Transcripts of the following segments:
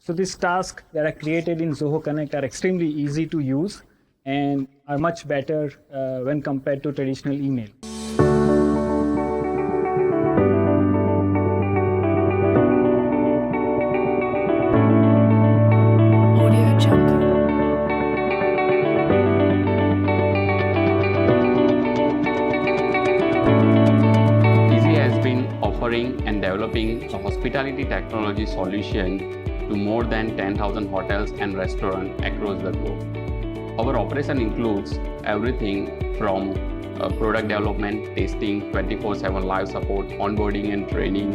So these tasks that are created in Zoho Connect are extremely easy to use and are much better when compared to traditional email. Offering and developing a hospitality technology solution to more than 10,000 hotels and restaurants across the globe. Our operation includes everything from product development, testing, 24/7 live support, onboarding and training,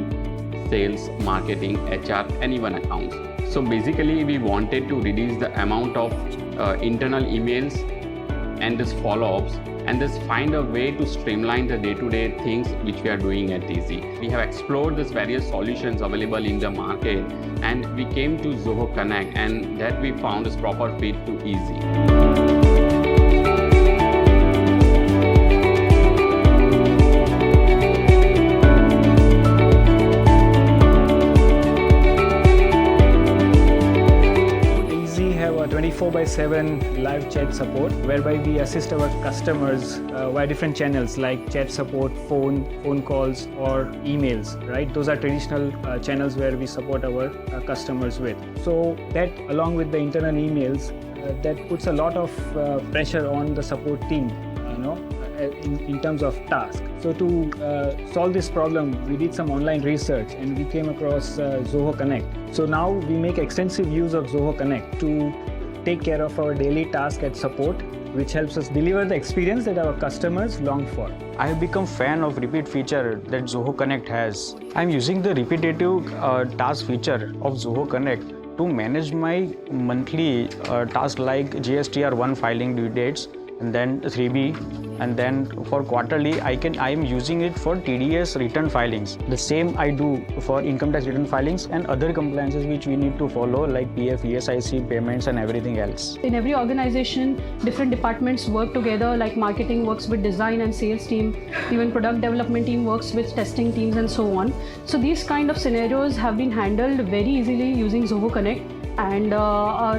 sales, marketing, HR, and even accounts. So basically, we wanted to reduce the amount of internal emails and this follow-ups, and just find a way to streamline the day-to-day things which we are doing at Easy. We have explored these various solutions available in the market, and we came to Zoho Connect, and that we found is proper fit to Easy. Easy have a 24/7 live chat support, whereby we assist our customers via different channels like chat support, phone calls, or emails. Right? Those are traditional channels where we support our customers with. So that, along with the internal emails, that puts a lot of pressure on the support team. In terms of task. So to solve this problem, we did some online research and we came across Zoho Connect. So now we make extensive use of Zoho Connect to take care of our daily task at support, which helps us deliver the experience that our customers long for. I have become fan of repeat feature that Zoho Connect has. I'm using the repetitive task feature of Zoho Connect to manage my monthly tasks like GSTR1 filing due dates, and then 3B, and then for quarterly I am using it for TDS return filings. The same I do for income tax return filings and other compliances which we need to follow, like PF, ESIC, payments and everything else. In every organization, different departments work together, like marketing works with design and sales team, even product development team works with testing teams and so on. So these kind of scenarios have been handled very easily using Zoho Connect. And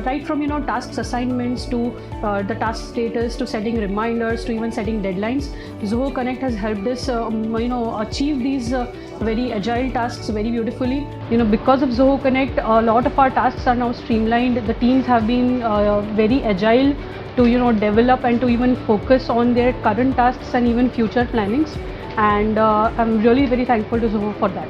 right from tasks assignments to the task status to setting reminders to even setting deadlines, Zoho Connect has helped us achieve these very agile tasks very beautifully. Because of Zoho Connect, a lot of our tasks are now streamlined. The teams have been very agile to develop and to even focus on their current tasks and even future plannings. And I'm really very thankful to Zoho for that.